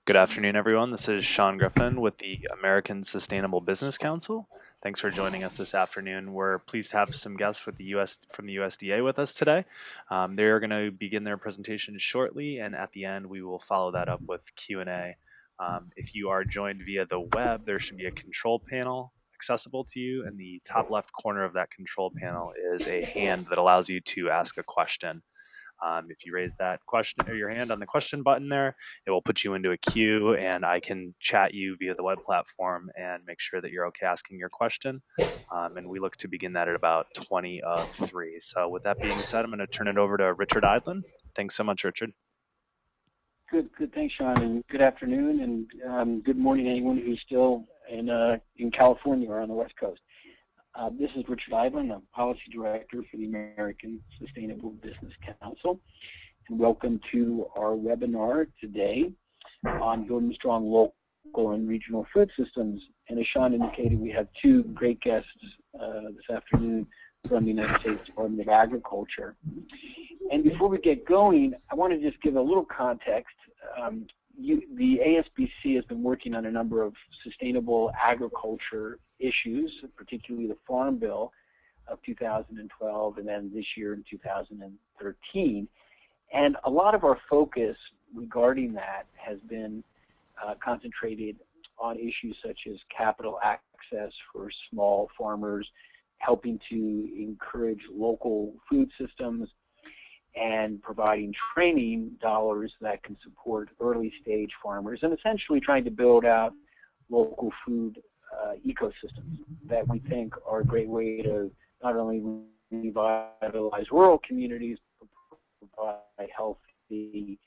Good afternoon, everyone. This is Sean Griffin with the American Sustainable Business Council. Thanks for joining us this afternoon. We're pleased to have some guests with the US from the USDA with us today. They are going to begin their presentation shortly, and at the end, we will follow that up with Q&A. If you are joined via the web, there should be a control panel accessible to you. In the top left corner of that control panel is a hand that allows you to ask a question. If you raise that question or your hand on the question button there, it will put you into a queue and I can chat you via the web platform and make sure that you're okay asking your question. And we look to begin that at about 20 of 3. So with that being said, I'm going to turn it over to Richard Idlen. Thanks so much, Richard. Good. Thanks, Sean, and good afternoon, and good morning to anyone who's still in California or on the West Coast. This is Richard Idlen. I'm Policy Director for the American Sustainable Business Council, and welcome to our webinar today on building strong local and regional food systems. And as Sean indicated, we have two great guests this afternoon from the United States Department of Agriculture. And before we get going, I want to just give a little context. The ASBC has been working on a number of sustainable agriculture issues, particularly the Farm Bill of 2012 and then this year in 2013. And a lot of our focus regarding that has been concentrated on issues such as capital access for small farmers, helping to encourage local food systems, and providing training dollars that can support early stage farmers, and essentially trying to build out local food ecosystems that we think are a great way to not only revitalize rural communities, but provide healthy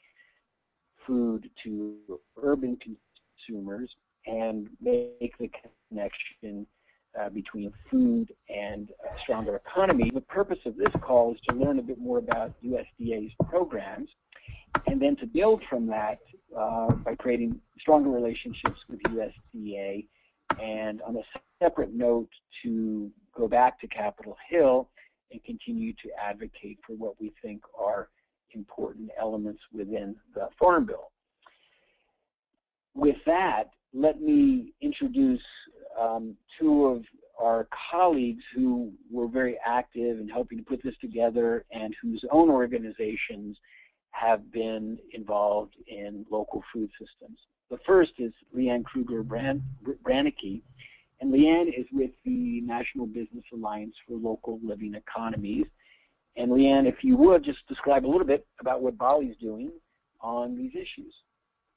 food to urban consumers and make the connection between food and a stronger economy. The purpose of this call is to learn a bit more about USDA's programs and then to build from that by creating stronger relationships with USDA, and on a separate note to go back to Capitol Hill and continue to advocate for what we think are important elements within the Farm Bill. With that, let me introduce two of our colleagues who were very active in helping to put this together and whose own organizations have been involved in local food systems. The first is Leanne Kruger-Branicki, and Leanne is with the National Business Alliance for Local Living Economies. And Leanne, if you would, just describe a little bit about what Bali's doing on these issues.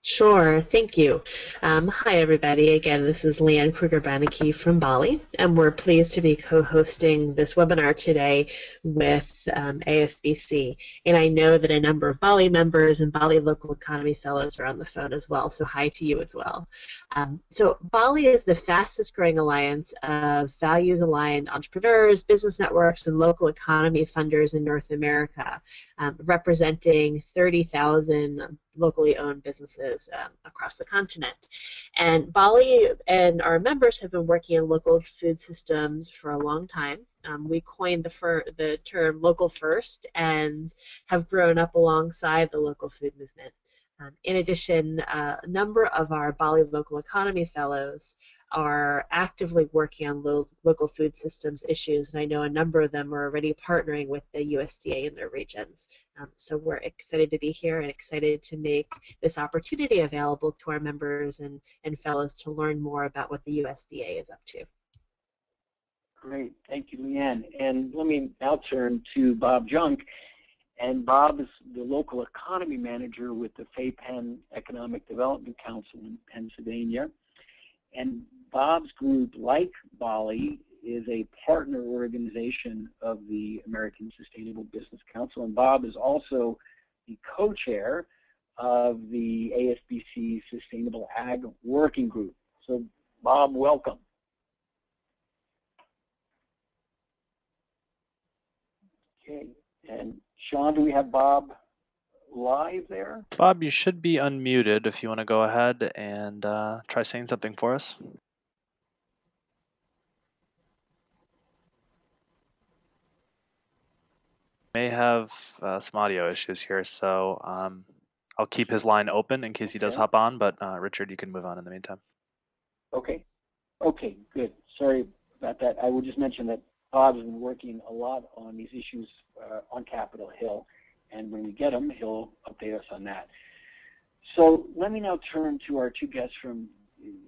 Sure, thank you. Hi, everybody. Again, this is Leanne Kruger-Branicki from Bali, and we're pleased to be co-hosting this webinar today with ASBC. And I know that a number of Bali members and Bali Local Economy Fellows are on the phone as well, so hi to you as well. So Bali is the fastest growing alliance of values-aligned entrepreneurs, business networks, and local economy funders in North America, representing 30,000 locally owned businesses across the continent. And Bali and our members have been working on local food systems for a long time. We coined the term local first and have grown up alongside the local food movement. In addition, a number of our Bali Local Economy Fellows are actively working on local food systems issues, and I know a number of them are already partnering with the USDA in their regions. So we're excited to be here and excited to make this opportunity available to our members and fellows to learn more about what the USDA is up to. Great, thank you, Leanne. And let me now turn to Bob Junk. And Bob is the local economy manager with the Fay Penn Economic Development Council in Pennsylvania. And Bob's group, like Bali, is a partner organization of the American Sustainable Business Council. And Bob is also the co-chair of the ASBC Sustainable Ag Working Group. So, Bob, welcome. Okay, and Sean, do we have Bob live there? Bob, you should be unmuted if you want to go ahead and try saying something for us. May have some audio issues here, so I'll keep his line open in case he does Okay. hop on, but Richard, you can move on in the meantime. Okay. Okay, good. Sorry about that. I will just mention that Bob's been working a lot on these issues on Capitol Hill, and when we get him, he'll update us on that. So let me now turn to our two guests from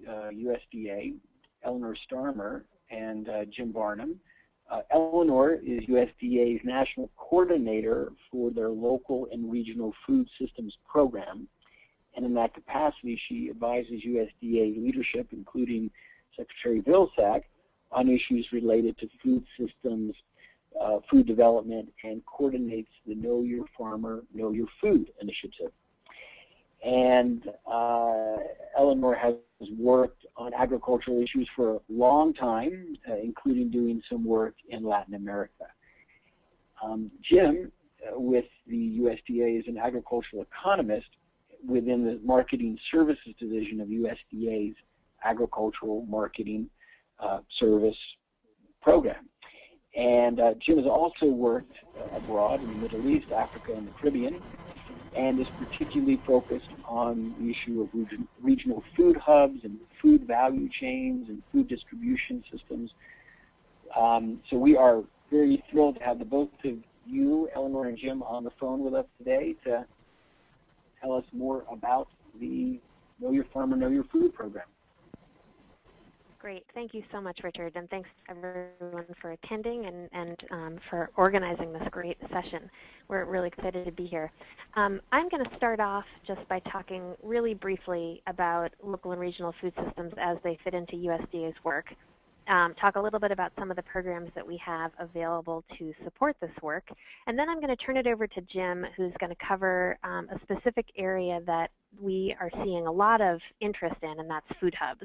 USDA, Eleanor Starmer and Jim Barnum. Eleanor is USDA's national coordinator for their local and regional food systems program. And in that capacity, she advises USDA leadership, including Secretary Vilsack, on issues related to food systems, food development, and coordinates the Know Your Farmer, Know Your Food initiative. And Eleanor has worked on agricultural issues for a long time, including doing some work in Latin America. Jim, with the USDA, is an agricultural economist within the Marketing Services Division of USDA's Agricultural Marketing Service Program. And Jim has also worked abroad in the Middle East, Africa, and the Caribbean, and is particularly focused on the issue of regional food hubs and food value chains and food distribution systems. So we are very thrilled to have the both of you, Eleanor and Jim, on the phone with us today to tell us more about the Know Your Farmer, Know Your Food program. Great. Thank you so much, Richard, and thanks everyone for attending and for organizing this great session. We're really excited to be here. I'm going to start off just by talking really briefly about local and regional food systems as they fit into USDA's work. Talk a little bit about some of the programs that we have available to support this work, and then I'm going to turn it over to Jim, who's going to cover a specific area that we are seeing a lot of interest in, and that's food hubs.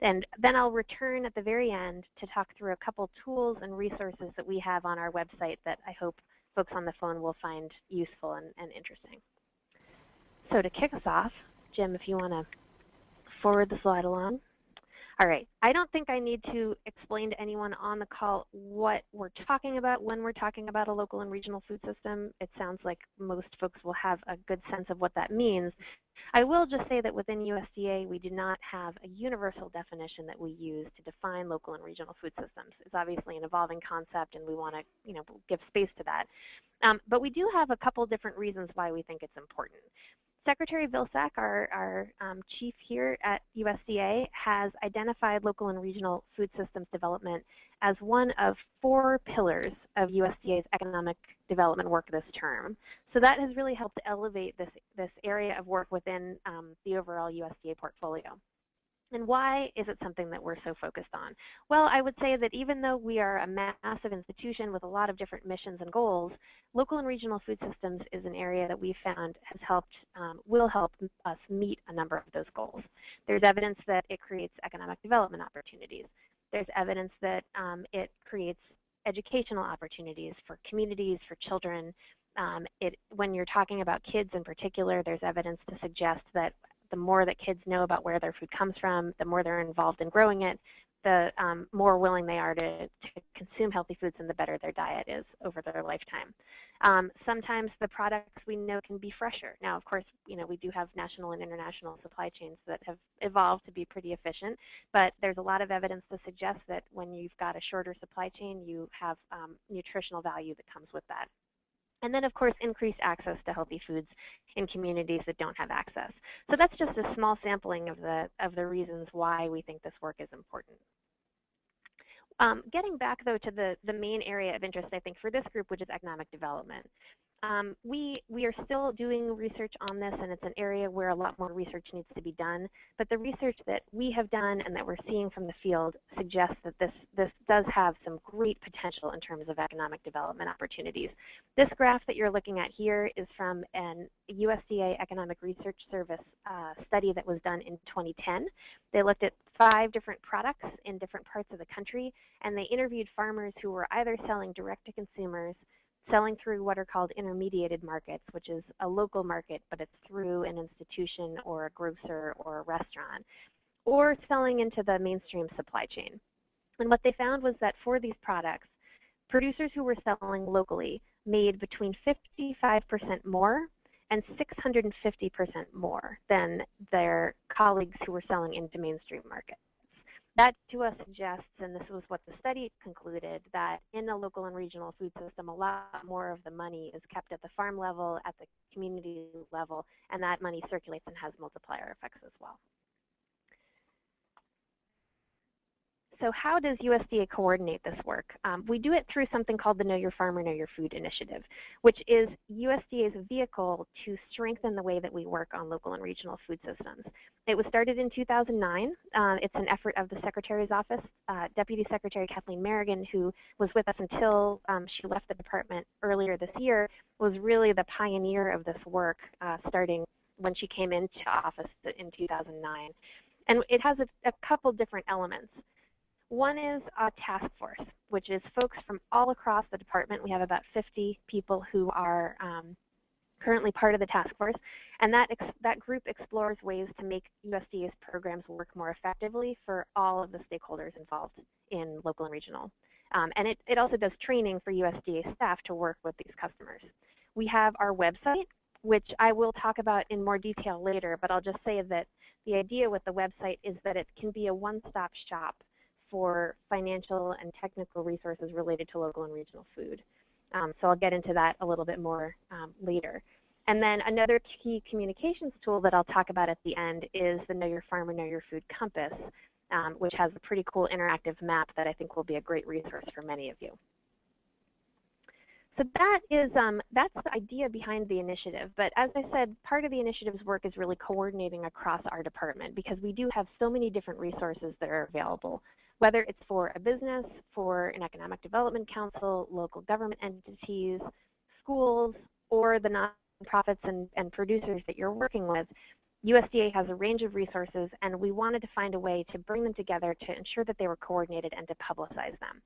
And then I'll return at the very end to talk through a couple tools and resources that we have on our website that I hope folks on the phone will find useful and interesting. So to kick us off, Jim, if you want to forward the slide along. All right, I don't think I need to explain to anyone on the call what we're talking about when we're talking about a local and regional food system. It sounds like most folks will have a good sense of what that means. I will just say that within USDA, we do not have a universal definition that we use to define local and regional food systems. It's obviously an evolving concept, and we want to, give space to that. But we do have a couple different reasons why we think it's important. Secretary Vilsack, our chief here at USDA, has identified local and regional food systems development as one of 4 pillars of USDA's economic development work this term. So that has really helped elevate this area of work within the overall USDA portfolio. And why is it something that we're so focused on? Well, I would say that even though we are a massive institution with a lot of different missions and goals, local and regional food systems is an area that we've found has helped, will help us meet a number of those goals. There's evidence that it creates economic development opportunities. There's evidence that it creates educational opportunities for communities, for children. When you're talking about kids in particular, there's evidence to suggest that the more that kids know about where their food comes from, the more they're involved in growing it, the more willing they are to consume healthy foods and the better their diet is over their lifetime. Sometimes the products we know can be fresher. Now, of course, we do have national and international supply chains that have evolved to be pretty efficient, but there's a lot of evidence to suggest that when you've got a shorter supply chain, you have nutritional value that comes with that. And then, of course, increased access to healthy foods in communities that don't have access. So that's just a small sampling of the reasons why we think this work is important. Getting back, though, to the main area of interest, I think, for this group, which is economic development. We are still doing research on this, and it's an area where a lot more research needs to be done. But the research that we have done and that we're seeing from the field suggests that this does have some great potential in terms of economic development opportunities. This graph that you're looking at here is from an USDA Economic Research Service study that was done in 2010. They looked at 5 different products in different parts of the country, and they interviewed farmers who were either selling direct to consumers, selling through what are called intermediated markets, which is a local market, but it's through an institution or a grocer or a restaurant, or selling into the mainstream supply chain. And what they found was that for these products, producers who were selling locally made between 55% more and 650% more than their colleagues who were selling into mainstream markets. That to us suggests, and this was what the study concluded, that in a local and regional food system, a lot more of the money is kept at the farm level, at the community level, and that money circulates and has multiplier effects as well. So how does USDA coordinate this work? We do it through something called the Know Your Farmer, Know Your Food initiative, which is USDA's vehicle to strengthen the way that we work on local and regional food systems. It was started in 2009. It's an effort of the Secretary's office. Deputy Secretary Kathleen Merrigan, who was with us until she left the department earlier this year, was really the pioneer of this work, starting when she came into office in 2009. And it has a couple different elements. One is a task force, which is folks from all across the department. We have about 50 people who are currently part of the task force, and that group explores ways to make USDA's programs work more effectively for all of the stakeholders involved in local and regional. And it also does training for USDA staff to work with these customers. We have our website, which I will talk about in more detail later, but I'll just say that the idea with the website is that it can be a one-stop shop for financial and technical resources related to local and regional food. So I'll get into that a little bit more later. And then another key communications tool that I'll talk about at the end is the Know Your Farmer, Know Your Food Compass, which has a pretty cool interactive map that I think will be a great resource for many of you. So that's the idea behind the initiative. But as I said, part of the initiative's work is really coordinating across our department because we do have so many different resources that are available, whether it's for a business, for an economic development council, local government entities, schools, or the nonprofits and producers that you're working with. USDA has a range of resources, and we wanted to find a way to bring them together to ensure that they were coordinated and to publicize them.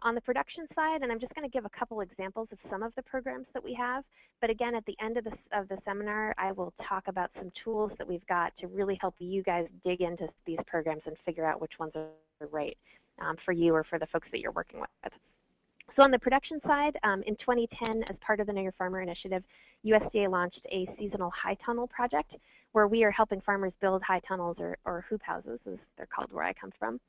On the production side, and I'm just going to give a couple examples of some of the programs that we have, but again, at the end of the seminar, I will talk about some tools that we've got to really help you guys dig into these programs and figure out which ones are right for you or for the folks that you're working with. So on the production side, in 2010, as part of the Know Your Farmer initiative, USDA launched a seasonal high tunnel project where we are helping farmers build high tunnels or hoop houses, as they're called where I come from,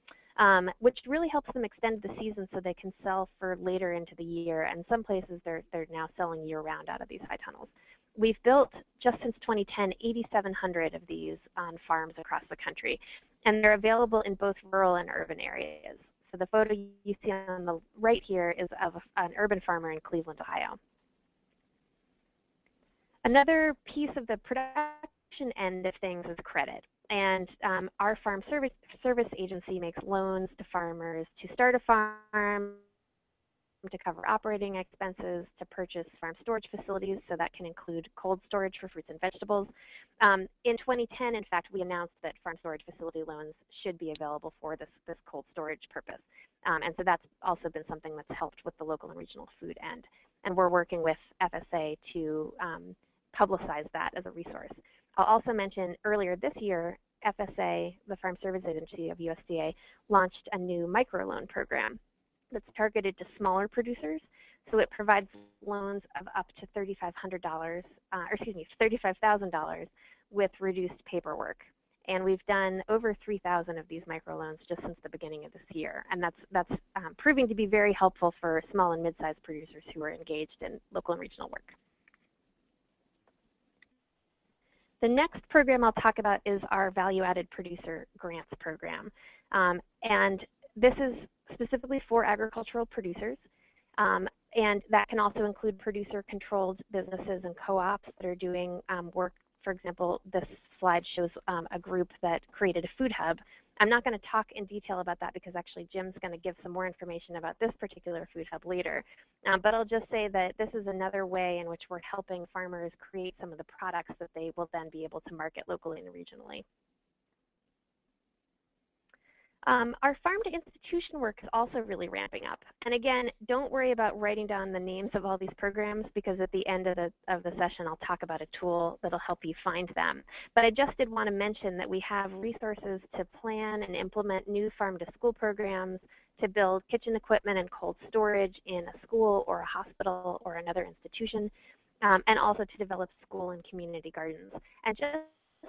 which really helps them extend the season so they can sell for later into the year. And some places they're now selling year-round out of these high tunnels. We've built, just since 2010, 8,700 of these on farms across the country, and they're available in both rural and urban areas. So the photo you see on the right here is of an urban farmer in Cleveland, Ohio. Another piece of the production end of things is credit. And our farm service agency makes loans to farmers to start a farm, to cover operating expenses, to purchase farm storage facilities, so that can include cold storage for fruits and vegetables. In 2010, in fact, we announced that farm storage facility loans should be available for this cold storage purpose. And so that's also been something that's helped with the local and regional food end. And we're working with FSA to publicize that as a resource. I'll also mention earlier this year, FSA, the Farm Service Agency of USDA, launched a new microloan program that's targeted to smaller producers. So it provides loans of up to $35,000 with reduced paperwork. And we've done over 3,000 of these microloans just since the beginning of this year. And that's proving to be very helpful for small and mid-sized producers who are engaged in local and regional work. The next program I'll talk about is our Value-Added Producer Grants program. And this is specifically for agricultural producers. And that can also include producer-controlled businesses and co-ops that are doing work. For example, this slide shows a group that created a food hub. I'm not going to talk in detail about that because actually Jim's going to give some more information about this particular food hub later. But I'll just say that this is another way in which we're helping farmers create some of the products that they will then be able to market locally and regionally. Our farm-to-institution work is also really ramping up. And again, don't worry about writing down the names of all these programs because at the end of the session, I'll talk about a tool that'll help you find them. But I just did want to mention that we have resources to plan and implement new farm-to-school programs, to build kitchen equipment and cold storage in a school or a hospital or another institution. and also to develop school and community gardens. And just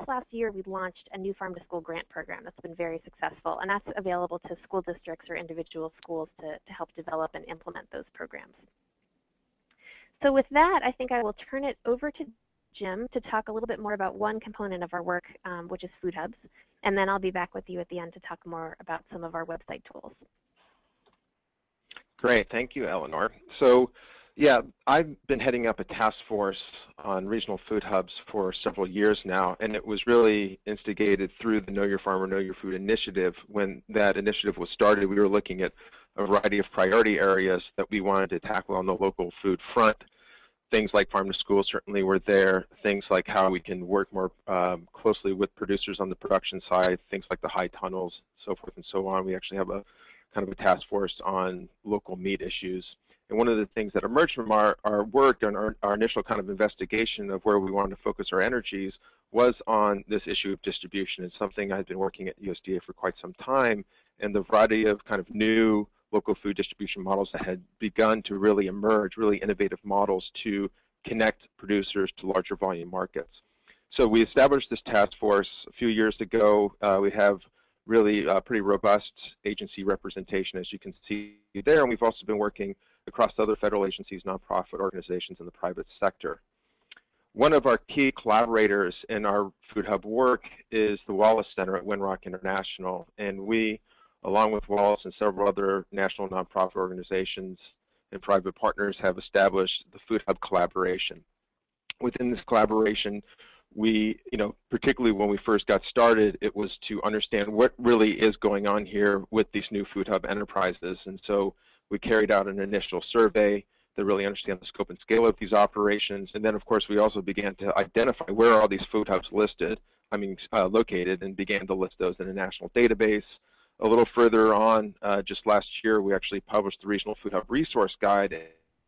last year, we launched a new farm-to-school grant program that's been very successful, and that's available to school districts or individual schools to help develop and implement those programs. So with that, I think I will turn it over to Jim to talk a little bit more about one component of our work, which is Food Hubs, and then I'll be back with you at the end to talk more about some of our website tools. Great, thank you, Eleanor. So, yeah, I've been heading up a task force on regional food hubs for several years now, and it was really instigated through the Know Your Farmer, Know Your Food initiative. When that initiative was started, we were looking at a variety of priority areas that we wanted to tackle on the local food front. Things like farm to school certainly were there, things like how we can work more closely with producers on the production side, things like the high tunnels, so forth and so on. We actually have a kind of a task force on local meat issues. And one of the things that emerged from our work and our initial kind of investigation of where we wanted to focus our energies was on this issue of distribution. It's something I've been working at USDA for quite some time, and the variety of kind of new local food distribution models that had begun to really emerge, really innovative models to connect producers to larger volume markets. So we established this task force a few years ago. We have really pretty robust agency representation, as you can see there, and we've also been working across other federal agencies, nonprofit organizations, and the private sector. One of our key collaborators in our Food Hub work is the Wallace Center at Winrock International, and we, along with Wallace and several other national nonprofit organizations and private partners, have established the Food Hub collaboration. Within this collaboration, we, particularly when we first got started, it was to understand what really is going on here with these new Food Hub enterprises. And so we carried out an initial survey to really understand the scope and scale of these operations. And then, of course, we also began to identify where are all these Food Hubs located, and began to list those in a national database. A little further on, just last year, we actually published the Regional Food Hub Resource Guide,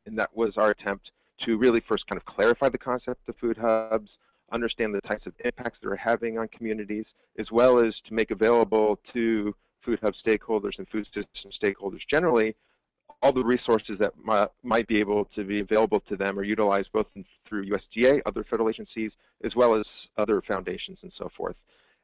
and that was our attempt to really first kind of clarify the concept of Food Hubs, understand the types of impacts they're having on communities, as well as to make available to Food Hub stakeholders and food system stakeholders generally all the resources that might be able to be available to them or utilized both through USDA, other federal agencies, as well as other foundations and so forth.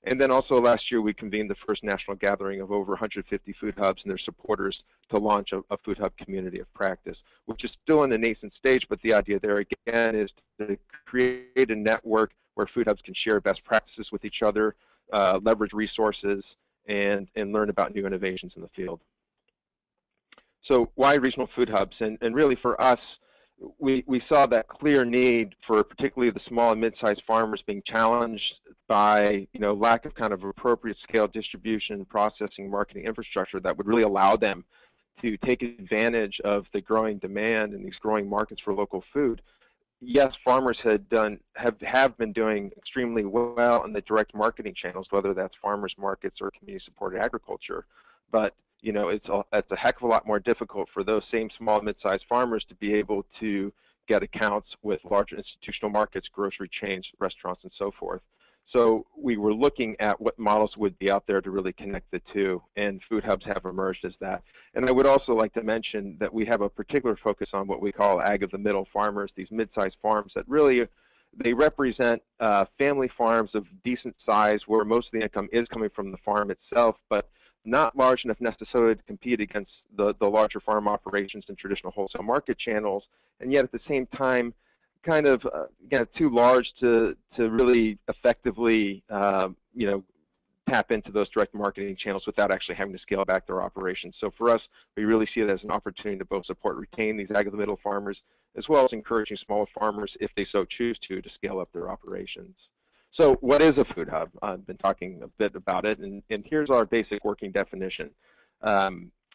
And then also last year we convened the first national gathering of over 150 food hubs and their supporters to launch a food hub community of practice, which is still in the nascent stage, but the idea there again is to create a network where food hubs can share best practices with each other, leverage resources, and learn about new innovations in the field. So why regional food hubs? And really for us, we saw that clear need for particularly the small and mid-sized farmers being challenged by lack of kind of appropriate scale distribution, processing, marketing infrastructure that would really allow them to take advantage of the growing demand in these growing markets for local food. Yes, farmers have been doing extremely well in the direct marketing channels, whether that's farmers markets or community-supported agriculture, but it's a heck of a lot more difficult for those same small and mid-sized farmers to be able to get accounts with larger institutional markets, grocery chains, restaurants, and so forth. So we were looking at what models would be out there to really connect the two, and food hubs have emerged as that. And I would also like to mention that we have a particular focus on what we call ag of the middle farmers, these mid-sized farms that really they represent family farms of decent size where most of the income is coming from the farm itself, but not large enough necessarily to compete against the larger farm operations and traditional wholesale market channels, and yet at the same time kind of too large to really effectively tap into those direct marketing channels without actually having to scale back their operations. So for us, we really see it as an opportunity to both support and retain these ag of the middle farmers, as well as encouraging smaller farmers, if they so choose to scale up their operations. So what is a food hub? I've been talking a bit about it, and here's our basic working definition.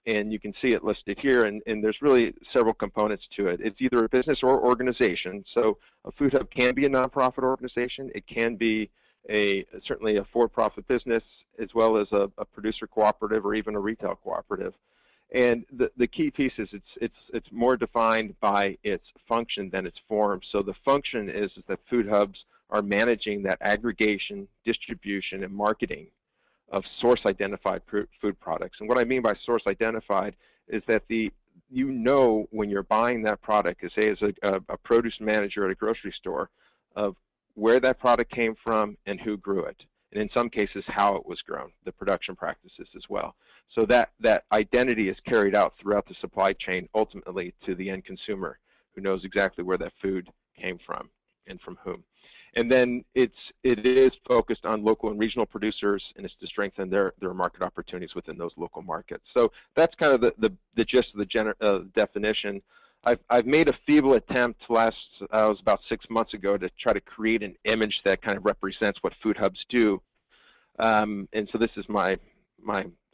And you can see it listed here, and there's really several components to it. It's either a business or organization. So a food hub can be a nonprofit organization. It can be certainly a for-profit business, as well as a producer cooperative or even a retail cooperative. And the key piece is it's more defined by its function than its form. So the function is that food hubs are managing that aggregation, distribution, and marketing of source-identified food products. And what I mean by source-identified is that the you know when you're buying that product, say as a produce manager at a grocery store, of where that product came from and who grew it, and in some cases how it was grown, the production practices as well. So that identity is carried out throughout the supply chain, ultimately to the end consumer, who knows exactly where that food came from and from whom. And then it is focused on local and regional producers, and it's to strengthen their market opportunities within those local markets. So that's kind of the gist of the definition. I've made a feeble attempt was about 6 months ago, to try to create an image that kind of represents what food hubs do. And so this is my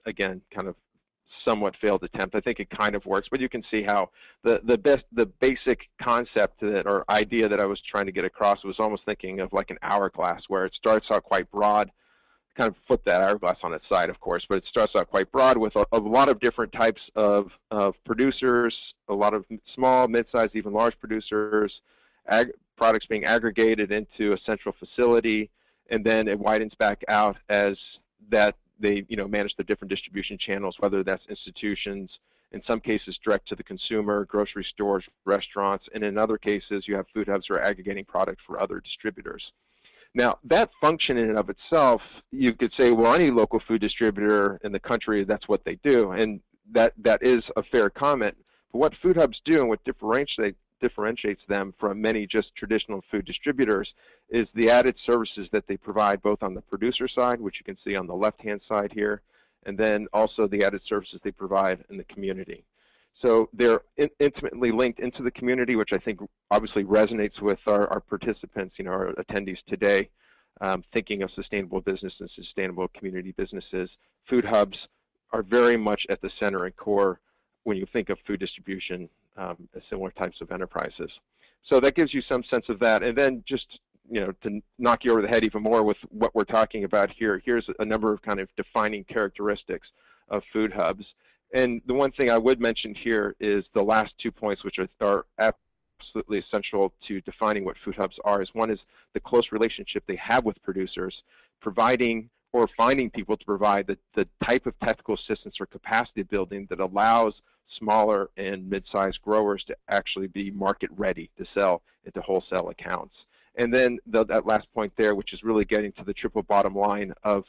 again, kind of somewhat failed attempt. I think it kind of works, but you can see how the basic concept or idea that I was trying to get across was almost thinking of like an hourglass, where it starts out quite broad. Kind of flip that hourglass on its side, of course, but it starts out quite broad with a lot of different types of producers, a lot of small, mid-sized, even large producers, products being aggregated into a central facility, and then it widens back out as that they manage the different distribution channels, whether that's institutions, in some cases direct to the consumer, grocery stores, restaurants, and in other cases you have food hubs who are aggregating product for other distributors. Now, that function in and of itself, you could say, well, any local food distributor in the country, that's what they do, and that is a fair comment. But what food hubs do, and what differentiates them from many just traditional food distributors, is the added services that they provide, both on the producer side, which you can see on the left-hand side here, and then also the added services they provide in the community. So they're intimately linked into the community, which I think obviously resonates with our participants, our attendees today, thinking of sustainable business and sustainable community businesses. Food hubs are very much at the center and core when you think of food distribution, similar types of enterprises. So that gives you some sense of that. And then just to knock you over the head even more with what we're talking about here, here's a number of kind of defining characteristics of food hubs. And the one thing I would mention here is the last 2 points, which are absolutely essential to defining what food hubs are. One is the close relationship they have with producers, providing or finding people to provide the type of technical assistance or capacity building that allows smaller and mid-sized growers to actually be market ready to sell into wholesale accounts. And then that last point there, which is really getting to the triple bottom line of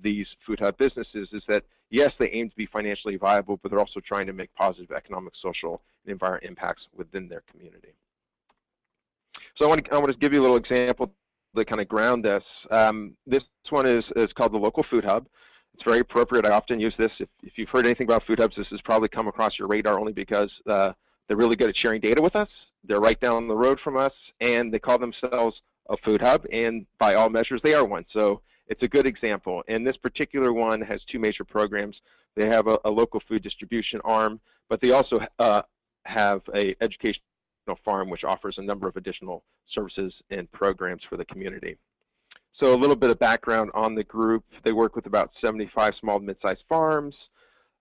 these food hub businesses, is that yes, they aim to be financially viable, but they're also trying to make positive economic, social, and environmental impacts within their community. So I want to give you a little example to kind of ground this. This one is called the Local Food Hub. It's very appropriate. I often use this. If you've heard anything about food hubs, this has probably come across your radar only because they're really good at sharing data with us. They're right down the road from us, and they call themselves a food hub, and by all measures, they are one. So it's a good example. And this particular one has two major programs. They have a local food distribution arm, but they also have an educational farm which offers a number of additional services and programs for the community. So a little bit of background on the group. They work with about 75 small and mid-sized farms.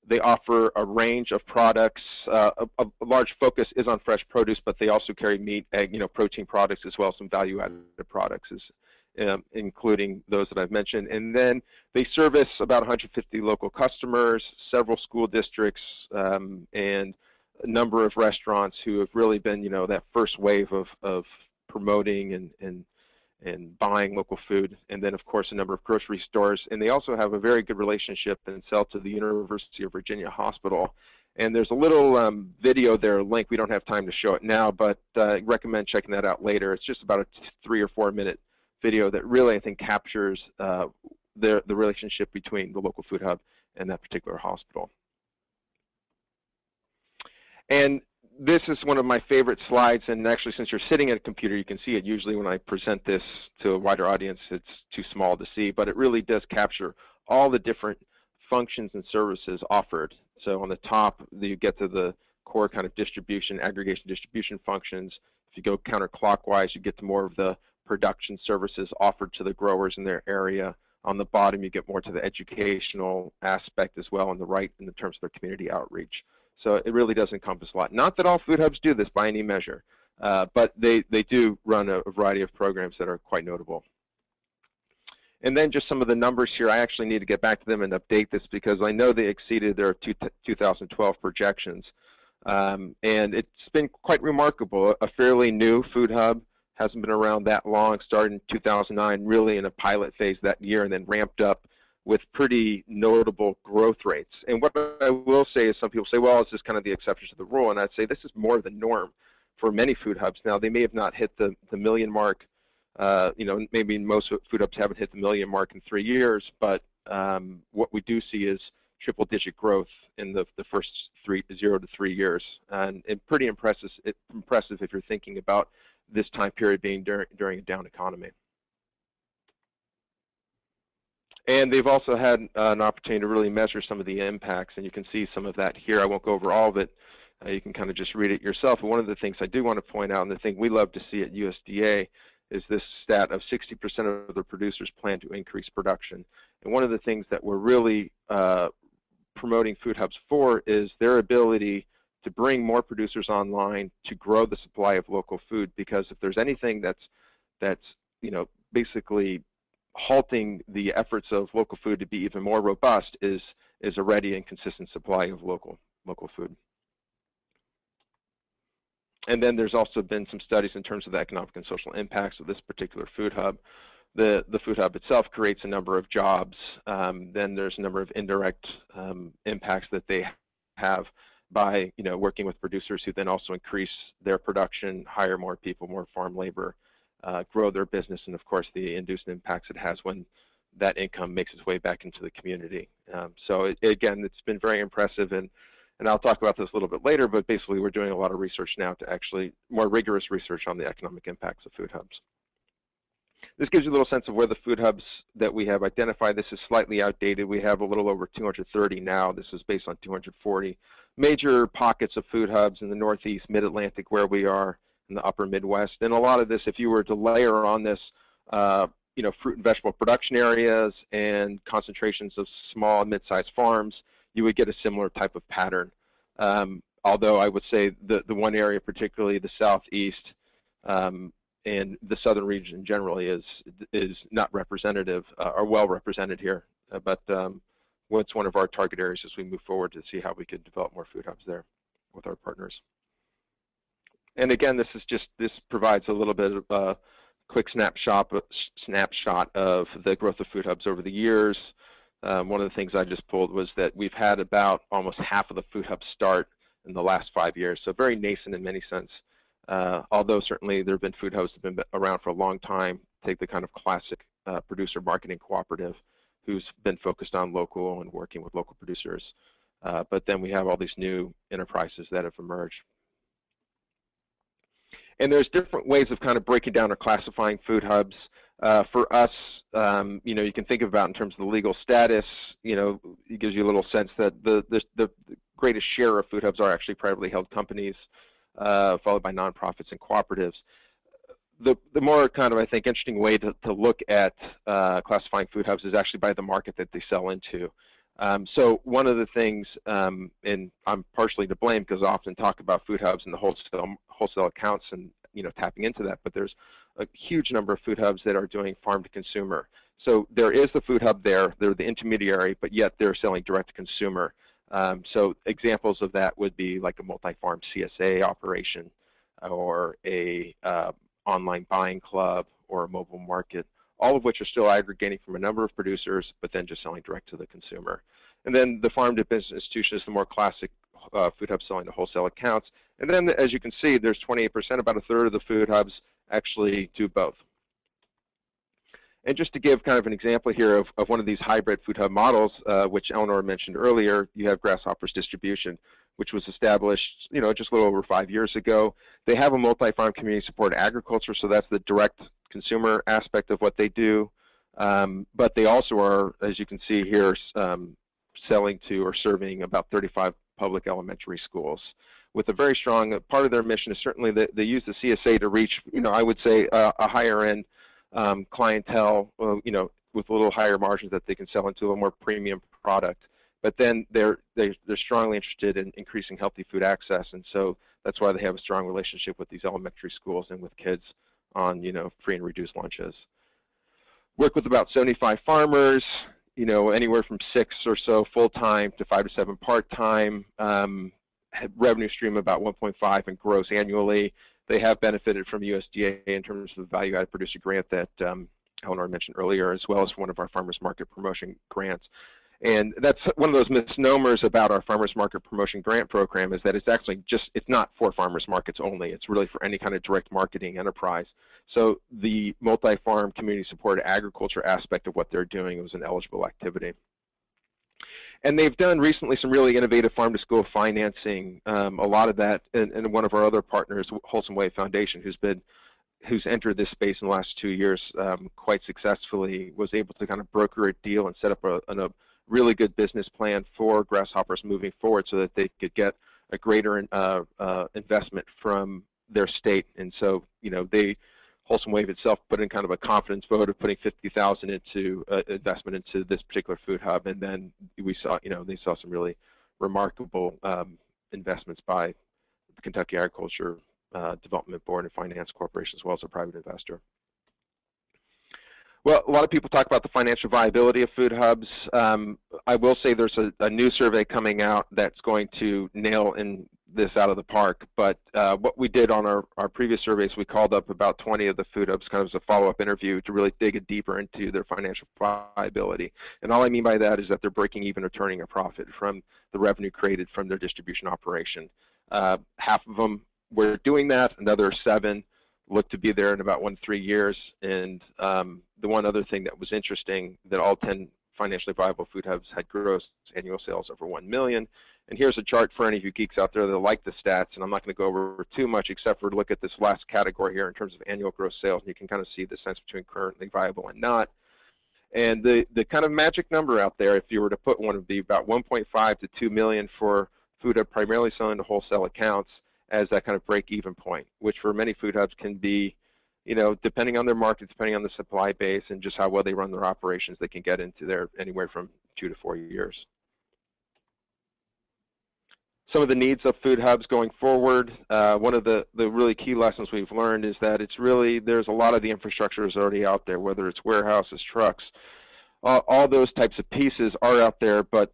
They offer a range of products. A large focus is on fresh produce, but they also carry meat, egg, protein products, as well as some value-added products, including those that I've mentioned. And then they service about 150 local customers, several school districts, and a number of restaurants who have really been, that first wave of promoting and buying local food, and then of course a number of grocery stores. And they also have a very good relationship and sell to the University of Virginia Hospital. And there's a little video there, link. We don't have time to show it now, but I recommend checking that out later. It's just about a 3 or 4 minute video that really, I think, captures the relationship between the local food hub and that particular hospital. And this is one of my favorite slides, and actually, since you're sitting at a computer, you can see it. Usually when I present this to a wider audience, it's too small to see, but it really does capture all the different functions and services offered. So on the top, you get to the core kind of distribution, aggregation distribution functions. If you go counterclockwise, you get to more of the production services offered to the growers in their area. On the bottom, you get more to the educational aspect as well. On the right, in terms of their community outreach. So it really does encompass a lot. Not that all food hubs do this by any measure, but they do run a variety of programs that are quite notable. And then just some of the numbers here, I actually need to get back to them and update this because I know they exceeded their 2012 projections. And it's been quite remarkable. A fairly new food hub, hasn't been around that long, started in 2009, really in a pilot phase that year, and then ramped up with pretty notable growth rates. And what I will say is, some people say, well, it's just kind of the exception to the rule, and I'd say this is more the norm for many food hubs. Now, they may have not hit the million mark, maybe most food hubs haven't hit the million mark in 3 years, but what we do see is triple-digit growth in the first 0 to 3 years, and pretty impressive if you're thinking about this time period being during a down economy. And they've also had an opportunity to really measure some of the impacts, and you can see some of that here. I won't go over all of it. You can kind of just read it yourself. But one of the things I do want to point out, and the thing we love to see at USDA, is this stat of 60% of the producers plan to increase production. And one of the things that we're really promoting food hubs for is their ability to bring more producers online to grow the supply of local food, because if there's anything that's basically halting the efforts of local food to be even more robust is a ready and consistent supply of local food. And then there's also been some studies in terms of the economic and social impacts of this particular food hub. The food hub itself creates a number of jobs. Then there's a number of indirect impacts that they have by working with producers who then also increase their production, hire more people, more farm labor, grow their business, and of course the induced impacts it has when that income makes its way back into the community. Again, it's been very impressive, and I'll talk about this a little bit later, but basically we're doing a lot of research now to actually, more rigorous research on the economic impacts of food hubs. This gives you a little sense of where the food hubs that we have identified. This is slightly outdated. We have a little over 230 now. This is based on 240. Major pockets of food hubs in the Northeast, Mid-Atlantic, where we are, in the upper Midwest. And a lot of this, if you were to layer on this, fruit and vegetable production areas and concentrations of small and mid-sized farms, you would get a similar type of pattern. Although I would say the one area, particularly the Southeast and the southern region generally, is not representative or well represented here. But it's one of our target areas as we move forward to see how we could develop more food hubs there with our partners. And again, this provides a little bit of a quick snapshot of the growth of food hubs over the years. One of the things I just pulled was that we've had about almost half of the food hubs start in the last 5 years, so very nascent in many sense. Although certainly there have been food hubs that have been around for a long time. Take the kind of classic producer marketing cooperative who's been focused on local and working with local producers. But then we have all these new enterprises that have emerged. And there's different ways of kind of breaking down or classifying food hubs. For us, you can think about in terms of the legal status, it gives you a little sense that the greatest share of food hubs are actually privately held companies, followed by nonprofits and cooperatives. The more kind of, I think, interesting way to look at classifying food hubs is actually by the market that they sell into. So one of the things, and I'm partially to blame because I often talk about food hubs and the wholesale accounts and tapping into that, but there's a huge number of food hubs that are doing farm to consumer. So there is the food hub there, they're the intermediary, but yet they're selling direct to consumer. So examples of that would be like a multi-farm CSA operation, or a online buying club, or a mobile market, all of which are still aggregating from a number of producers, but then just selling direct to the consumer. And then the farm to business institution is the more classic food hub selling to wholesale accounts. And then, as you can see, there's 28%, about a third of the food hubs actually do both. And just to give kind of an example here of one of these hybrid food hub models, which Eleanor mentioned earlier, you have Grasshopper's Distribution, which was established, just a little over 5 years ago. They have a multi-farm community support agriculture, so that's the direct consumer aspect of what they do. But they also are, as you can see here, selling to or serving about 35 public elementary schools, with a very strong part of their mission is certainly that they use the CSA to reach, I would say, a higher end clientele, with a little higher margins that they can sell into a more premium product. But then they're strongly interested in increasing healthy food access, and so that's why they have a strong relationship with these elementary schools and with kids on free and reduced lunches. Work with about 75 farmers, anywhere from 6 or so full-time to 5 to 7 part-time. revenue stream about 1.5 in gross annually. They have benefited from USDA in terms of the value-added producer grant that Eleanor mentioned earlier, as well as one of our farmers market promotion grants. And that's one of those misnomers about our farmers market promotion grant program, is that it's actually it's not for farmers markets only. It's really for any kind of direct marketing enterprise. So the multi-farm community supported agriculture aspect of what they're doing was an eligible activity. And they've done recently some really innovative farm-to-school financing. A lot of that, and one of our other partners, Wholesome Way Foundation, who's entered this space in the last 2 years quite successfully, was able to kind of broker a deal and set up a really good business plan for Grasshoppers moving forward, so that they could get a greater investment from their state. And so, Wholesome Wave itself put in kind of a confidence vote of putting $50,000 into investment into this particular food hub, and then we saw, they saw some really remarkable investments by the Kentucky Agriculture Development Board and Finance Corporation, as well as a private investor. Well, a lot of people talk about the financial viability of food hubs. I will say there's a new survey coming out that's going to nail this out of the park. But what we did on our previous surveys, we called up about 20 of the food hubs kind of as a follow-up interview to really dig deeper into their financial viability. And all I mean by that is that they're breaking even or turning a profit from the revenue created from their distribution operation. Half of them were doing that. Another 7 look to be there in about 1 to 3 years. And the one other thing that was interesting, that all 10 financially viable food hubs had gross annual sales over 1 million. And here's a chart for any of you geeks out there that like the stats, and I'm not going to go over too much except for look at this last category here in terms of annual gross sales, and you can kind of see the sense between currently viable and not. And the kind of magic number out there, if you were to put one, would be about 1.5 to 2 million for food hub primarily selling to wholesale accounts as that kind of break-even point, which for many food hubs can be, depending on their market, depending on the supply base, and just how well they run their operations, they can get into there anywhere from 2 to 4 years. Some of the needs of food hubs going forward, one of the really key lessons we've learned is that there's a lot of the infrastructure is already out there, whether it's warehouses, trucks, all those types of pieces are out there, but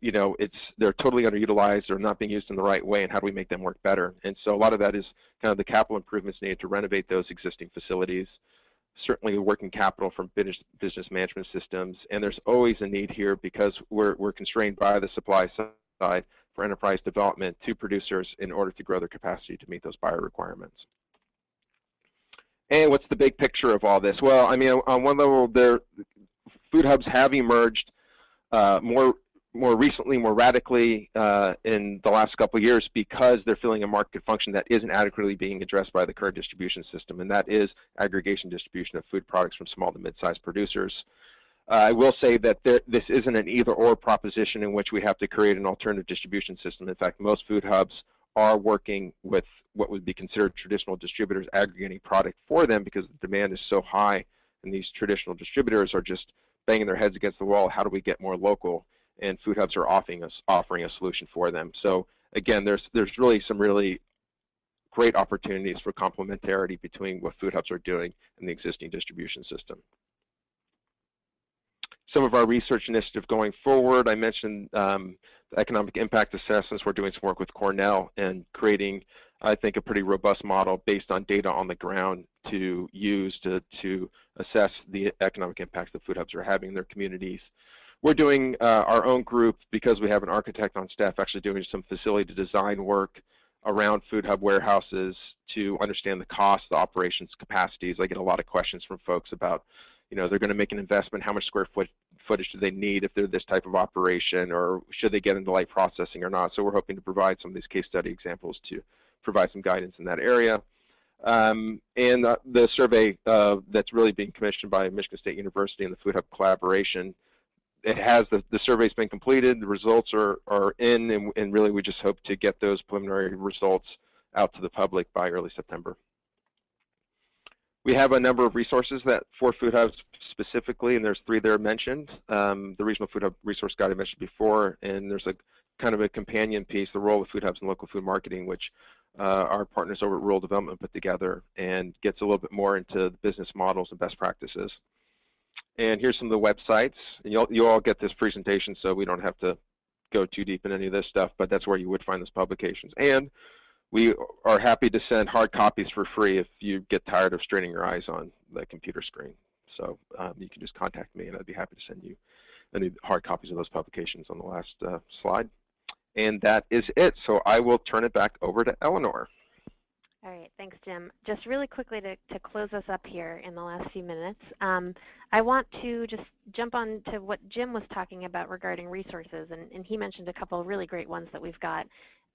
they're totally underutilized or not being used in the right way, and how do we make them work better? And so a lot of that is kind of the capital improvements needed to renovate those existing facilities, certainly working capital from business management systems, and there's always a need here because we're constrained by the supply side for enterprise development to producers in order to grow their capacity to meet those buyer requirements. And what's the big picture of all this? Well, I mean, on one level, food hubs have emerged more recently, more radically in the last couple of years because they're filling a market function that isn't adequately being addressed by the current distribution system, and that is aggregation distribution of food products from small to mid-sized producers. I will say that this isn't an either-or proposition in which we have to create an alternative distribution system. In fact, most food hubs are working with what would be considered traditional distributors aggregating product for them because the demand is so high, and these traditional distributors are just banging their heads against the wall. How do we get more local? And food hubs are offering a solution for them. So again, there's really some really great opportunities for complementarity between what food hubs are doing and the existing distribution system. Some of our research initiative going forward, I mentioned the economic impact assessments. We're doing some work with Cornell and creating, I think, a pretty robust model based on data on the ground to use to assess the economic impact that food hubs are having in their communities. We're doing our own group, because we have an architect on staff, actually doing some facility design work around food hub warehouses to understand the cost, the operations capacities. I get a lot of questions from folks about, they're going to make an investment, how much square footage do they need if they're this type of operation, or should they get into light processing or not? So we're hoping to provide some of these case study examples to provide some guidance in that area. And the survey that's really being commissioned by Michigan State University and the Food Hub Collaboration, the survey's been completed, the results are in, and really we just hope to get those preliminary results out to the public by early September. We have a number of resources for food hubs specifically, and there's 3 there mentioned. The Regional Food Hub Resource Guide I mentioned before, and there's a kind of a companion piece, the role of food hubs in local food marketing, which our partners over at Rural Development put together, and gets a little bit more into the business models and best practices. And here's some of the websites. And you'll all get this presentation, so we don't have to go too deep in any of this stuff, but that's where you would find those publications. And we are happy to send hard copies for free if you get tired of straining your eyes on the computer screen. So you can just contact me and I'd be happy to send you any hard copies of those publications on the last slide. And that is it. So I will turn it back over to Eleanor. All right, thanks, Jim. Just really quickly to close us up here in the last few minutes, I want to just jump on to what Jim was talking about regarding resources, and he mentioned a couple of really great ones that we've got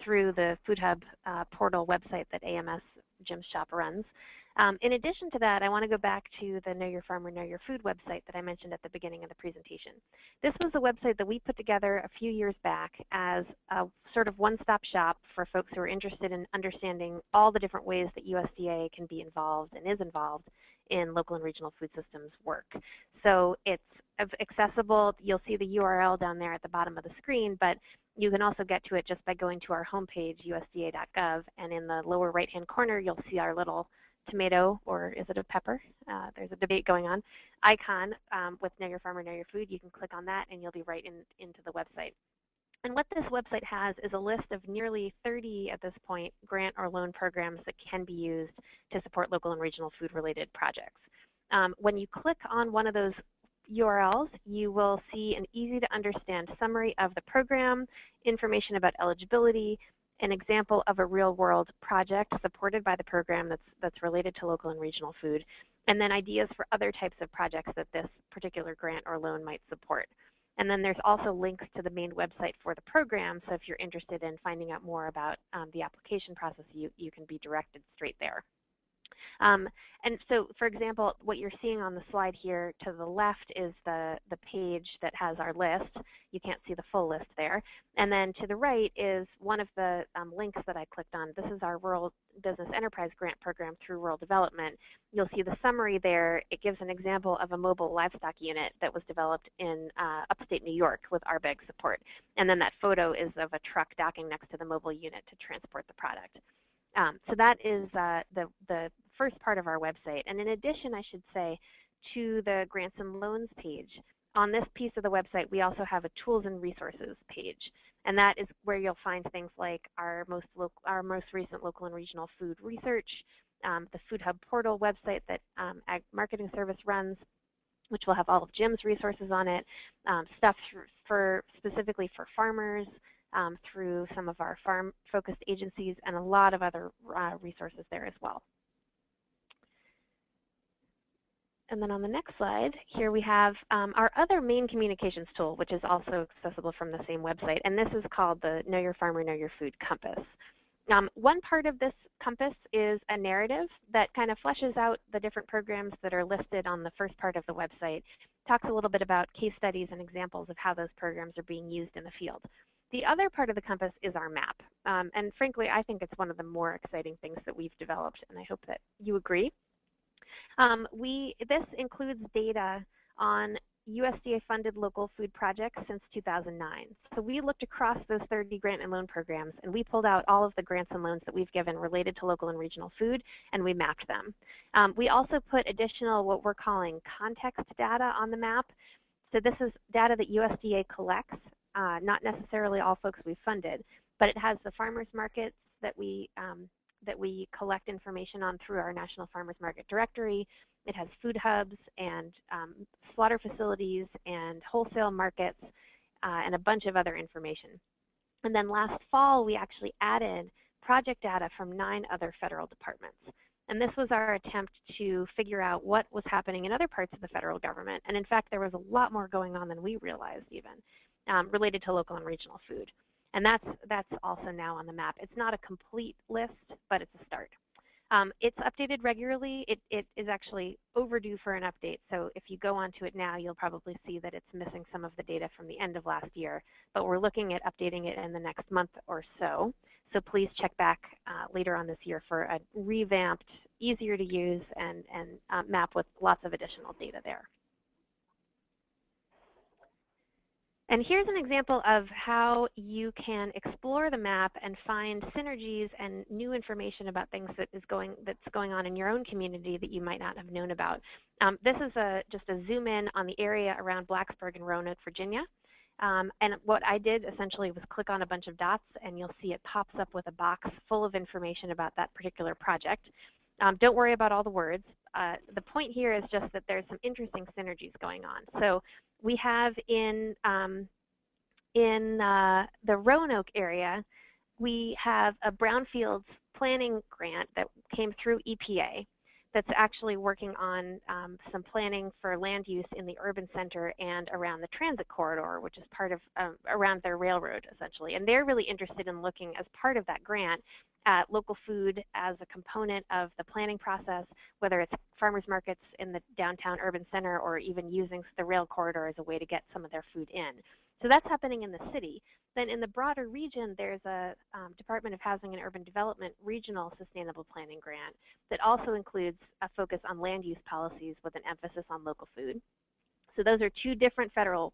through the Food Hub portal website that AMS Jim's Shop runs. In addition to that, I want to go back to the Know Your Farmer, Know Your Food website that I mentioned at the beginning of the presentation. This was a website that we put together a few years back as a sort of one-stop shop for folks who are interested in understanding all the different ways that USDA can be involved and is involved in local and regional food systems work. So it's accessible. You'll see the URL down there at the bottom of the screen, but you can also get to it just by going to our homepage, usda.gov, and in the lower right-hand corner, you'll see our little tomato, or is it a pepper? There's a debate going on, icon with Know Your Farmer, Know Your Food. You can click on that and you'll be right into the website. And what this website has is a list of nearly 30 at this point grant or loan programs that can be used to support local and regional food related projects. When you click on one of those URLs, you will see an easy to understand summary of the program, information about eligibility, an example of a real-world project supported by the program that's related to local and regional food, and then ideas for other types of projects that this particular grant or loan might support. And then there's also links to the main website for the program, so if you're interested in finding out more about the application process, you can be directed straight there. And so, for example, what you're seeing on the slide here to the left is the page that has our list. You can't see the full list there. And then to the right is one of the links that I clicked on. This is our Rural Business Enterprise Grant Program through Rural Development. You'll see the summary there. It gives an example of a mobile livestock unit that was developed in upstate New York with ARBEG support. And then that photo is of a truck docking next to the mobile unit to transport the product. So that is the first part of our website. And in addition, I should say, to the grants and loans page, on this piece of the website, we also have a tools and resources page. And that is where you'll find things like our most recent local and regional food research, the Food Hub portal website that Ag Marketing Service runs, which will have all of Jim's resources on it, stuff specifically for farmers, through some of our farm-focused agencies, and a lot of other resources there as well. And then on the next slide, here we have our other main communications tool, which is also accessible from the same website, and this is called the Know Your Farmer, Know Your Food Compass. One part of this compass is a narrative that kind of fleshes out the different programs that are listed on the first part of the website, talks a little bit about case studies and examples of how those programs are being used in the field. The other part of the compass is our map, and frankly, I think it's one of the more exciting things that we've developed, and I hope that you agree. This includes data on USDA-funded local food projects since 2009. So we looked across those 30 grant and loan programs, and we pulled out all of the grants and loans that we've given related to local and regional food, and we mapped them. We also put additional, what we're calling context data on the map. So this is data that USDA collects, not necessarily all folks we've funded, but it has the farmers markets that we collect information on through our National Farmers Market Directory. It has food hubs and slaughter facilities and wholesale markets and a bunch of other information. And then last fall, we actually added project data from 9 other federal departments. And this was our attempt to figure out what was happening in other parts of the federal government. And in fact, there was a lot more going on than we realized even related to local and regional food. And that's also now on the map. It's not a complete list, but it's a start. It's updated regularly. It is actually overdue for an update. So if you go onto it now, you'll probably see that it's missing some of the data from the end of last year. But we're looking at updating it in the next month or so. So please check back later on this year for a revamped, easier to use, and map with lots of additional data there. And here's an example of how you can explore the map and find synergies and new information about things that's going on in your own community that you might not have known about. This is just a zoom in on the area around Blacksburg and Roanoke, Virginia. And what I did essentially was click on a bunch of dots, and you'll see it pops up with a box full of information about that particular project. Don't worry about all the words. The point here is just that there's some interesting synergies going on. So we have in the Roanoke area, we have a brownfields planning grant that came through EPA that's actually working on some planning for land use in the urban center and around the transit corridor, which is part of around their railroad, essentially. And they're really interested in looking, as part of that grant, at local food as a component of the planning process, whether it's farmers markets in the downtown urban center or even using the rail corridor as a way to get some of their food in. So that's happening in the city. Then in the broader region, there's a Department of Housing and Urban Development regional sustainable planning grant that also includes a focus on land use policies with an emphasis on local food. So those are two different federal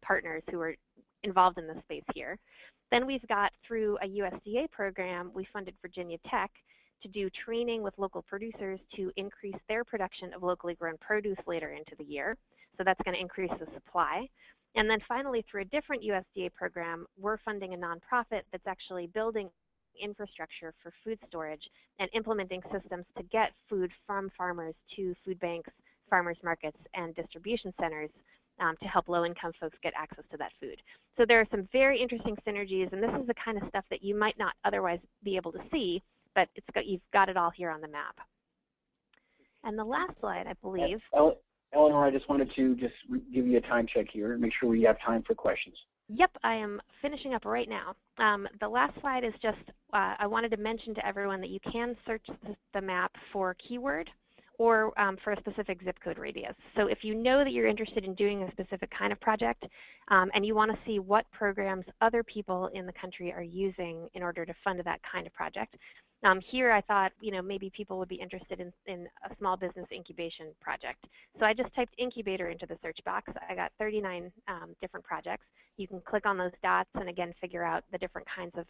partners who are involved in this space here. Then we've got, through a USDA program, we funded Virginia Tech to do training with local producers to increase their production of locally grown produce later into the year. So that's going to increase the supply. And then finally, through a different USDA program, we're funding a nonprofit that's actually building infrastructure for food storage and implementing systems to get food from farmers to food banks, farmers markets, and distribution centers to help low-income folks get access to that food. So there are some very interesting synergies, and this is the kind of stuff that you might not otherwise be able to see, but you've got it all here on the map. And the last slide, I believe. Eleanor, I just wanted to give you a time check here and make sure we have time for questions. Yep, I am finishing up right now. The last slide is just, I wanted to mention to everyone that you can search the map for keyword or for a specific zip code radius. So if you know that you're interested in doing a specific kind of project and you want to see what programs other people in the country are using in order to fund that kind of project, here I thought, maybe people would be interested in a small business incubation project. So I just typed incubator into the search box. I got 39 different projects. You can click on those dots and again figure out the different kinds of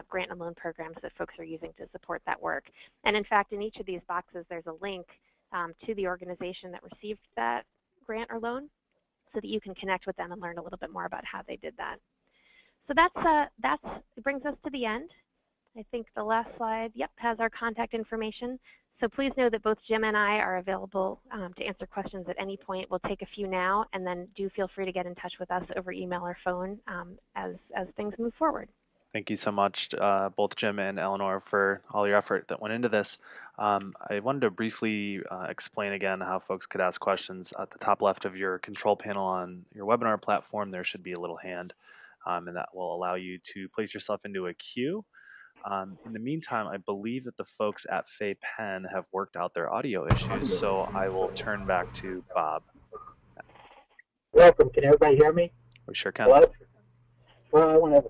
grant and loan programs that folks are using to support that work. And in fact, in each of these boxes, there's a link to the organization that received that grant or loan so that you can connect with them and learn a little bit more about how they did that. So that brings us to the end. I think the last slide, yep, has our contact information. So please know that both Jim and I are available to answer questions at any point. We'll take a few now, and then do feel free to get in touch with us over email or phone as things move forward. Thank you so much, both Jim and Eleanor, for all your effort that went into this. I wanted to briefly explain again how folks could ask questions. At the top left of your control panel on your webinar platform, there should be a little hand, and that will allow you to place yourself into a queue. In the meantime, I believe that the folks at Fay Penn have worked out their audio issues, so I will turn back to Bob. Welcome. Can everybody hear me? We sure can. Hello? Well, I want to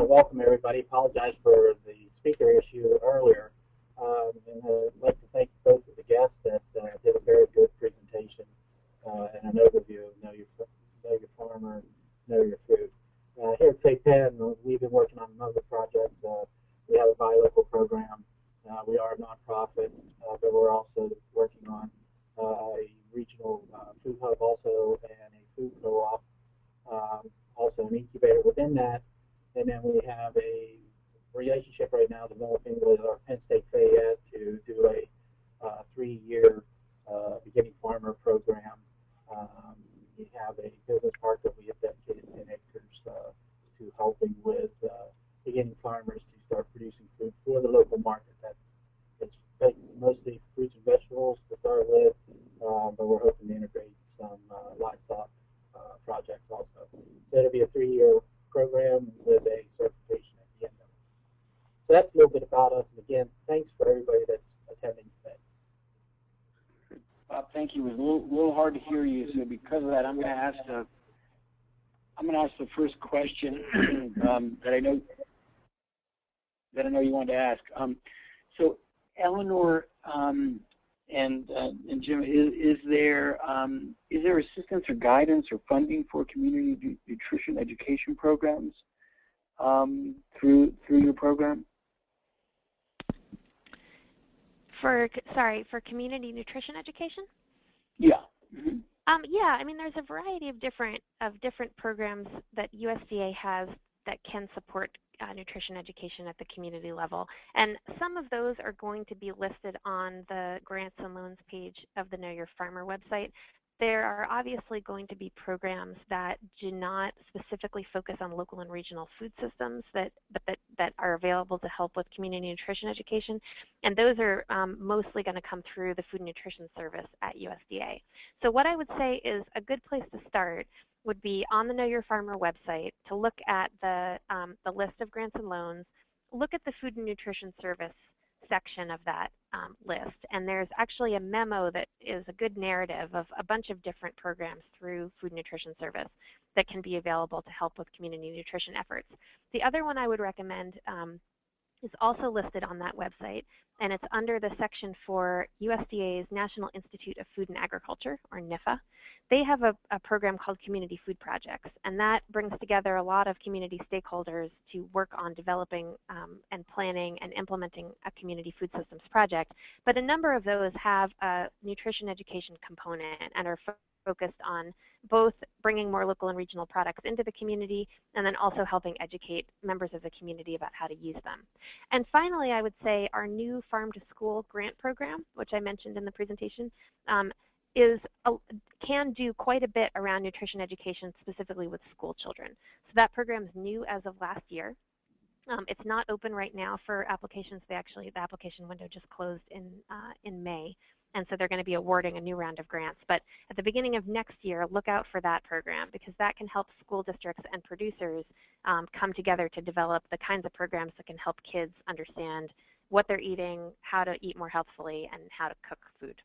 welcome everybody. Apologize for the speaker issue earlier, and I'd like to thank both of the guests that did a very good presentation and an overview of Know Your Farmer, Know Your Food. Here at Fay Penn, we've been working on a number of projects. We have a buy local program. We are a nonprofit, but we're also working on a regional food hub also and a food co-op, also an incubator within that. And then we have a relationship right now developing with our Penn State Fayette to do a 3-year beginning farmer program. We have a business park that we have dedicated 10 acres to helping with beginning farmers to start producing food for the local market. It's mostly fruits and vegetables to start with, but we're hoping to integrate some livestock projects also. So it'll be a 3-year program with a certification at the end of it. So that's a little bit about us. And again, thanks for everybody that's attending today. Bob, thank you. It was a little hard to hear you, so because of that, I'm going to ask the first question that I know you wanted to ask. So, Eleanor and Jim, is there assistance or guidance or funding for community nutrition education programs through your program? For community nutrition education? Yeah. Mm-hmm. Yeah, I mean, there's a variety of different programs that USDA has that can support nutrition education at the community level, and some of those are going to be listed on the grants and loans page of the Know Your Farmer website. There are obviously going to be programs that do not specifically focus on local and regional food systems that are available to help with community nutrition education, and those are mostly going to come through the Food and Nutrition Service at USDA. So what I would say is a good place to start would be on the Know Your Farmer website to look at the list of grants and loans, look at the Food and Nutrition Service section of that list, and there's actually a memo that is a good narrative of a bunch of different programs through Food and Nutrition Service that can be available to help with community nutrition efforts. The other one I would recommend is also listed on that website, and it's under the section for USDA's National Institute of Food and Agriculture, or NIFA. They have a program called Community Food Projects, and that brings together a lot of community stakeholders to work on developing and planning and implementing a community food systems project. But a number of those have a nutrition education component and are focused on both bringing more local and regional products into the community and then also helping educate members of the community about how to use them. And finally, I would say our new Farm to School grant program, which I mentioned in the presentation, can do quite a bit around nutrition education, specifically with school children. So that program is new as of last year. It's not open right now for applications. The application window just closed in May, and so they're going to be awarding a new round of grants. But at the beginning of next year, look out for that program, because that can help school districts and producers come together to develop the kinds of programs that can help kids understand what they're eating, how to eat more healthfully, and how to cook food.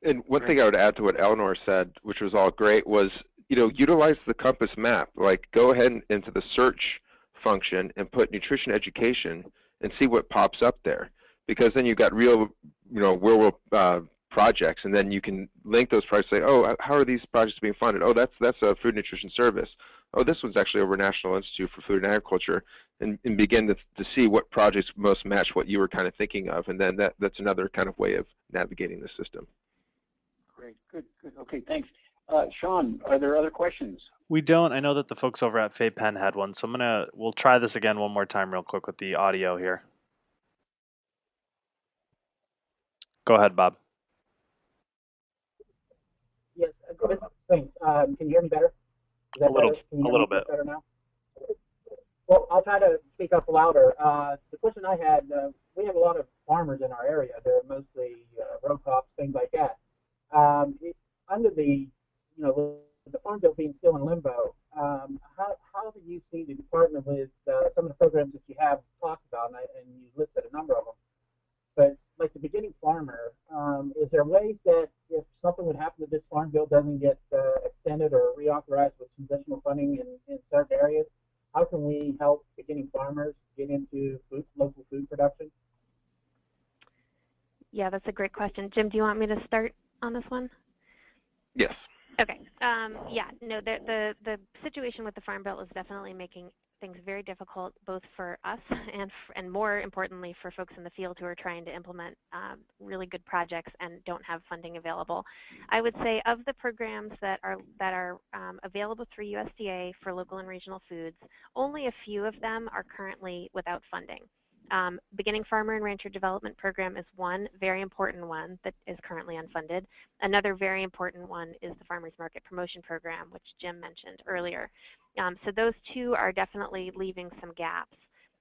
And one thing I would add to what Eleanor said, which was all great, was, utilize the Compass map. Like, go ahead into the search function and put nutrition education and see what pops up there, because then you've got real, real world projects, and then you can link those projects. Say, oh, how are these projects being funded? Oh, that's a Food Nutrition Service. Oh, this one's actually over National Institute for Food and Agriculture, and begin to see what projects most match what you were kind of thinking of, and then that's another kind of way of navigating the system. Great, good. Okay, thanks. Sean, are there other questions? We don't. I know that the folks over at FAPEN had one, so we'll try this again one more time real quick with the audio here. Go ahead, Bob. Yes, thanks. Can you hear me better? Is that a little bit. Better now? Well, I'll try to speak up louder. The question I had, we have a lot of farmers in our area. They're mostly row crops, things like that. Under the Farm Bill being still in limbo, how do you see the department with some of the programs that you have talked about, and you listed a number of them, but like the beginning farmer, is there ways that if something would happen that this Farm Bill doesn't get extended or reauthorized with some additional funding in certain areas, how can we help beginning farmers get into local food production? Yeah, that's a great question. Jim, do you want me to start on this one? Yes. Okay. Yeah, no, the situation with the Farm Bill is definitely making things very difficult, both for us and more importantly for folks in the field who are trying to implement really good projects and don't have funding available. I would say of the programs that are available through USDA for local and regional foods, only a few of them are currently without funding. Beginning Farmer and Rancher Development Program is one very important one that is currently unfunded. Another very important one is the Farmers Market Promotion Program, which Jim mentioned earlier. So those two are definitely leaving some gaps.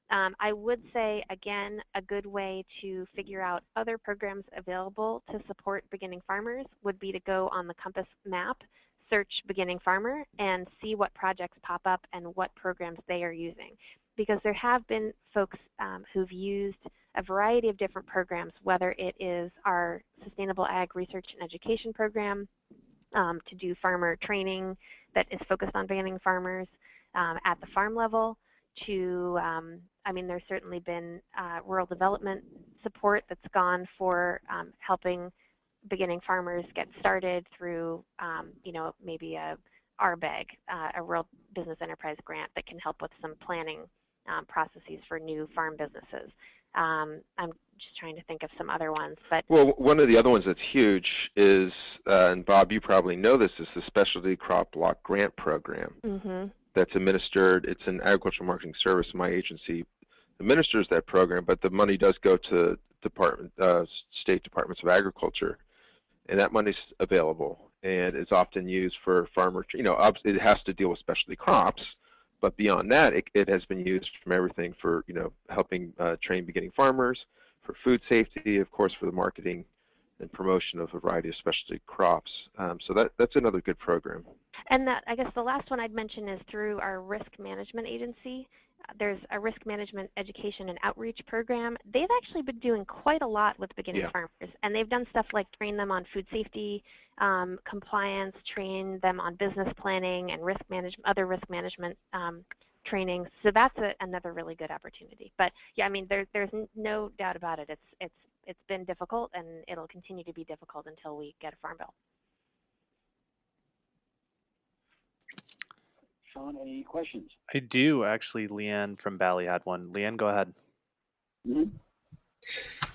I would say, again, a good way to figure out other programs available to support beginning farmers would be to go on the Compass map, search Beginning Farmer, and see what projects pop up and what programs they are using. Because there have been folks who've used a variety of different programs, whether it is our Sustainable Ag Research and Education Program to do farmer training that is focused on beginning farmers at the farm level, to, I mean, there's certainly been rural development support that's gone for helping beginning farmers get started through, maybe a RBEG, a Rural Business Enterprise Grant that can help with some planning processes for new farm businesses. I'm just trying to think of some other ones. But well, one of the other ones that's huge is, and Bob, you probably know this, is the Specialty Crop Block Grant Program. Mm-hmm. That's administered. It's an agricultural marketing service. My agency administers that program, but the money does go to state departments of agriculture, and that money's available and is often used for farmer. It has to deal with specialty crops, but beyond that, it has been used from everything for helping train beginning farmers, for food safety, of course, for the marketing and promotion of a variety of specialty crops. So that's another good program. And I guess the last one I'd mention is through our risk management agency. There's a risk management education and outreach program. They've actually been doing quite a lot with beginning farmers, and they've done stuff like train them on food safety, compliance, train them on business planning and risk management, other risk management training. So that's another really good opportunity. But yeah, I mean, there's no doubt about it. It's been difficult, and it'll continue to be difficult until we get a farm bill. Sean, any questions? I do, actually. Leanne from Bally had one. Leanne, go ahead. Mm-hmm.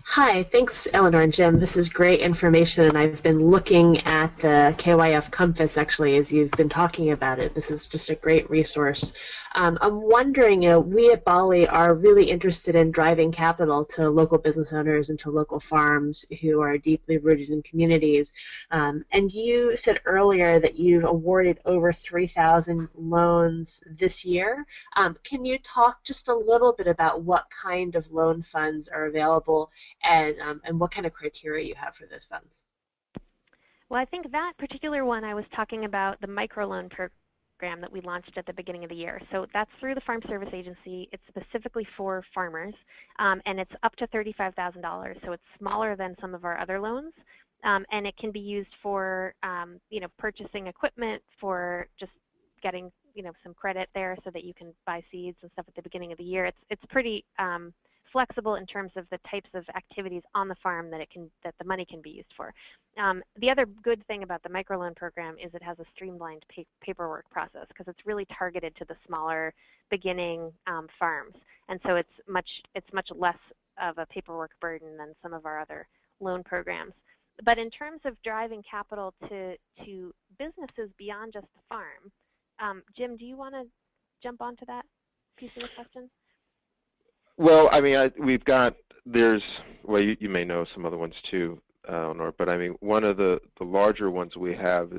Hi, thanks, Eleanor and Jim. This is great information, and I've been looking at the KYF Compass, actually, as you've been talking about it. This is just a great resource. I'm wondering, we at Bally are really interested in driving capital to local business owners and to local farms who are deeply rooted in communities. And you said earlier that you've awarded over 3,000 loans this year. Can you talk just a little bit about what kind of loan funds are available and what kind of criteria you have for those funds? Well, I think that particular one I was talking about, the microloan program that we launched at the beginning of the year. So that's through the Farm Service Agency. It's specifically for farmers, and it's up to $35,000. So it's smaller than some of our other loans, and it can be used for purchasing equipment, for just getting some credit there so that you can buy seeds and stuff at the beginning of the year. It's pretty flexible in terms of the types of activities on the farm that the money can be used for. The other good thing about the microloan program is it has a streamlined paperwork process, because it's really targeted to the smaller beginning farms, and so it's much less of a paperwork burden than some of our other loan programs. But in terms of driving capital to businesses beyond just the farm, Jim, do you want to jump onto that piece of the question? Well, I mean, you may know some other ones too, Eleanor, but I mean, one of the larger ones we have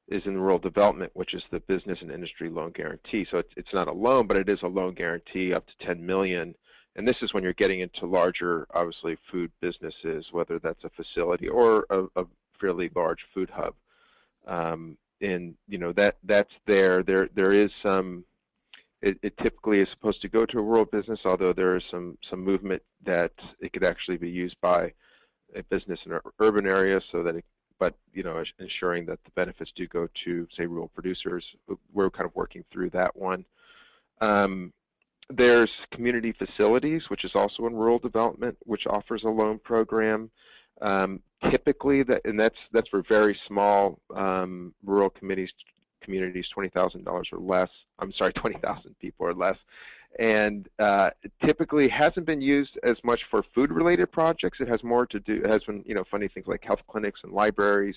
is in rural development, which is the Business and Industry Loan Guarantee. So it's not a loan, but it is a loan guarantee up to $10 million. And this is when you're getting into larger, obviously, food businesses, whether that's a facility or a fairly large food hub. And that's there. There is some. It typically is supposed to go to a rural business, although there is some movement that it could actually be used by a business in an urban area, but ensuring that the benefits do go to, say, rural producers. We're kind of working through that one. There's community facilities, which is also in rural development, which offers a loan program. Typically, that's for very small rural communities, $20,000 or less. I'm sorry, 20,000 people or less. And typically hasn't been used as much for food-related projects. It has more to do, it has been, funding things like health clinics and libraries,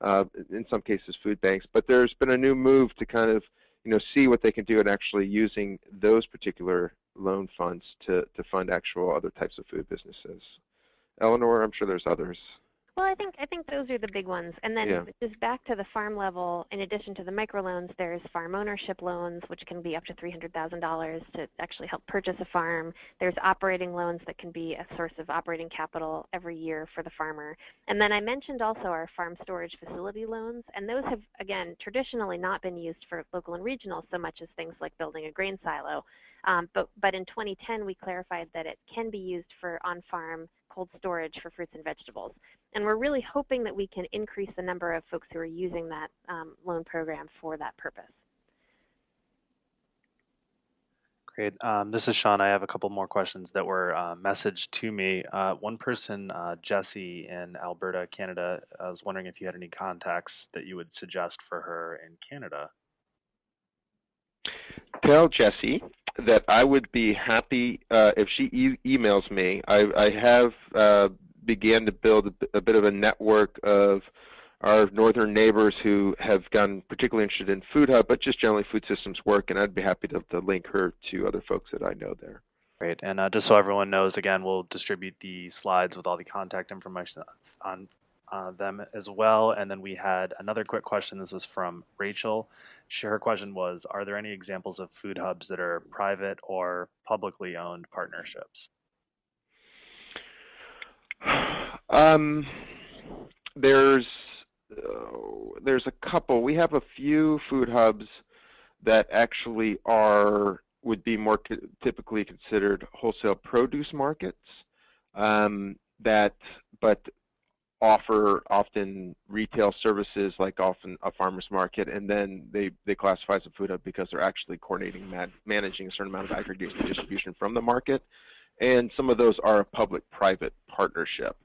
in some cases food banks. But there's been a new move to kind of, see what they can do in actually using those particular loan funds to fund actual other types of food businesses. Eleanor, I'm sure there's others. Well, I think those are the big ones. And then just back to the farm level, in addition to the microloans, there's farm ownership loans, which can be up to $300,000 to actually help purchase a farm. There's operating loans that can be a source of operating capital every year for the farmer. And then I mentioned also our farm storage facility loans, and those have, again, traditionally not been used for local and regional so much as things like building a grain silo. But in 2010, we clarified that it can be used for on-farm cold storage for fruits and vegetables. And we're really hoping that we can increase the number of folks who are using that loan program for that purpose. Great. This is Sean. I have a couple more questions that were messaged to me. One person, Jessie in Alberta, Canada, I was wondering if you had any contacts that you would suggest for her in Canada. Tell Jessie that I would be happy if she emails me. I have began to build a bit of a network of our northern neighbors who have gotten particularly interested in Food Hub, but just generally food systems work, and I'd be happy to link her to other folks that I know there. Great. And just so everyone knows, again, we'll distribute the slides with all the contact information on them as well. And then we had another quick question. This was from Rachel. Her question was, are there any examples of food hubs that are private or publicly owned partnerships? There's a couple. We have a few food hubs that actually would be more typically considered wholesale produce markets but offer often retail services, like often a farmer's market, and then they classify as a food hub because they're actually coordinating, managing a certain amount of aggregation and distribution from the market. And some of those are a public-private partnership.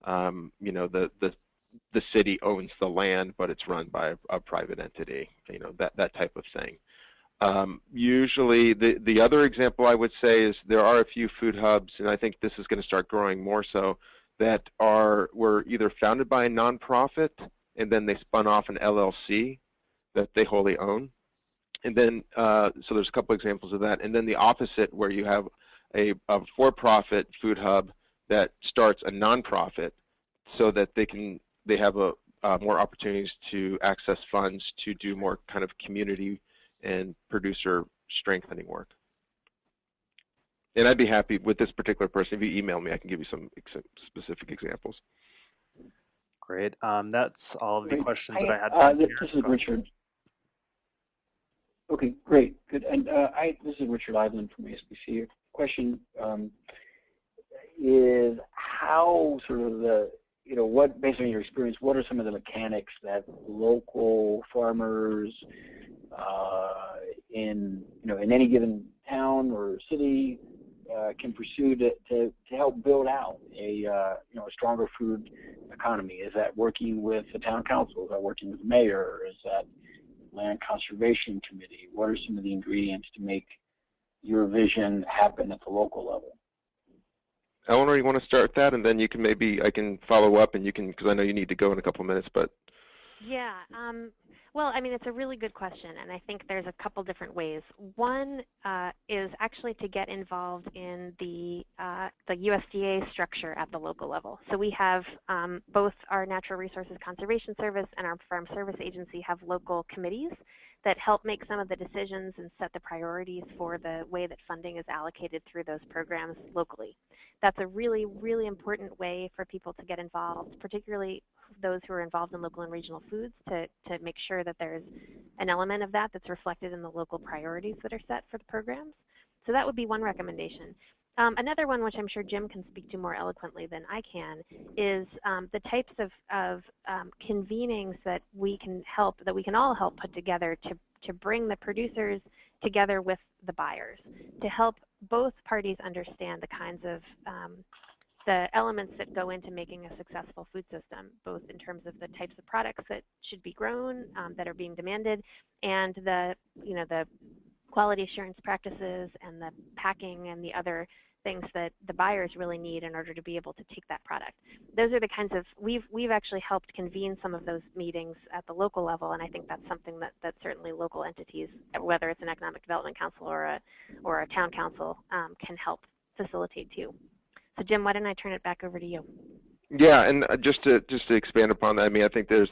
You know, the city owns the land, but it's run by a private entity. You know, that type of thing. Usually, the other example I would say is there are a few food hubs, and I think this is going to start growing more so, that were either founded by a nonprofit and then they spun off an LLC that they wholly own. And then, so there's a couple examples of that. And then the opposite, where you have a for-profit food hub that starts a nonprofit so that they have more opportunities to access funds to do more kind of community and producer strengthening work. And I'd be happy with this particular person. If you email me, I can give you some specific examples. Great. That's all of the questions that I had. This is Richard. Okay, great, good. And this is Richard Iveland from ASBC. Your question is how sort of what, based on your experience, what are some of the mechanics that local farmers in any given town or city can pursue to help build out a stronger food economy? Is that working with the town council? Is that working with the mayor? Is that land conservation committee? What are some of the ingredients to make your vision happen at the local level? Eleanor, you want to start that, and then you can I can follow up, and you can, because I know you need to go in a couple of minutes, but. Yeah. Well, I mean, it's a really good question, and I think there's a couple different ways. One is actually to get involved in the USDA structure at the local level. So we have both our Natural Resources Conservation Service and our Farm Service Agency have local committees that help make some of the decisions and set the priorities for the way that funding is allocated through those programs locally. That's a really, really important way for people to get involved, particularly those who are involved in local and regional foods, to make sure that there's an element of that that's reflected in the local priorities that are set for the programs. So that would be one recommendation. Another one, which I'm sure Jim can speak to more eloquently than I can, is the types of convenings that we can all help put together to bring the producers together with the buyers, to help both parties understand the kinds of the elements that go into making a successful food system, both in terms of the types of products that should be grown, that are being demanded, and the quality assurance practices and the packing and the other things that the buyers really need in order to be able to take that product. Those are the kinds of, we've actually helped convene some of those meetings at the local level, and I think that's something that certainly local entities, whether it's an economic development council or a town council, can help facilitate too. So Jim, why don't I turn it back over to you? Yeah, and just to expand upon that, I mean, I think there's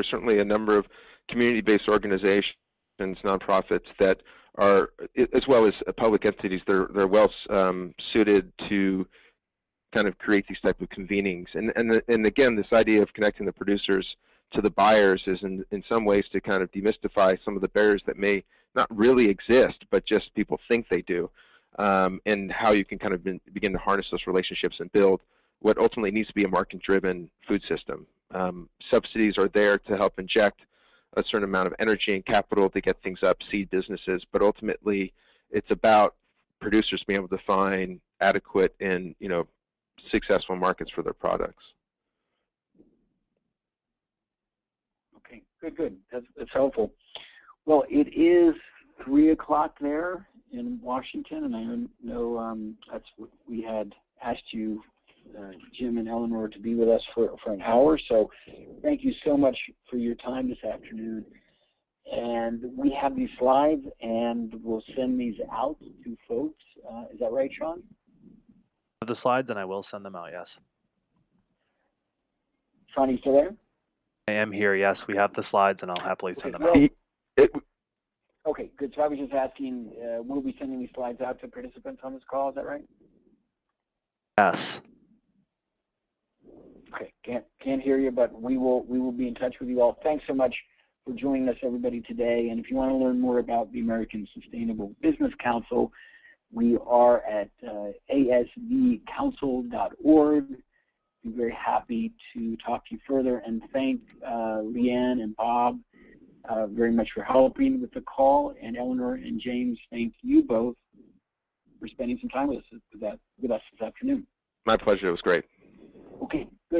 certainly a number of community-based organizations, nonprofits that are, as well as public entities, they're well suited to kind of create these type of convenings. And again, this idea of connecting the producers to the buyers is in some ways to kind of demystify some of the barriers that may not really exist, but just people think they do, and how you can kind of begin to harness those relationships and build what ultimately needs to be a market-driven food system. Subsidies are there to help inject a certain amount of energy and capital to get things up, seed businesses, but ultimately it's about producers being able to find adequate and successful markets for their products. Okay, good. That's helpful. Well, it is 3 o'clock there in Washington, and I know that's what we had asked you, Jim and Eleanor, to be with us for an hour. So thank you so much for your time this afternoon. And we have these slides, and we'll send these out to folks. Is that right, Sean? I have the slides, and I will send them out, yes. Sean, are you still there? I am here, yes. We have the slides, and I'll happily send them out. Okay, good. So I was just asking, we'll be sending these slides out to participants on this call, is that right? Yes. Okay, can't hear you, but we will be in touch with you all. Thanks so much for joining us, everybody, today. And if you want to learn more about the American Sustainable Business Council, we are at asbcouncil.org. Be very happy to talk to you further, and thank Leanne and Bob very much for helping with the call, and Eleanor and James, thank you both for spending some time with us this afternoon. My pleasure. It was great. Okay, good.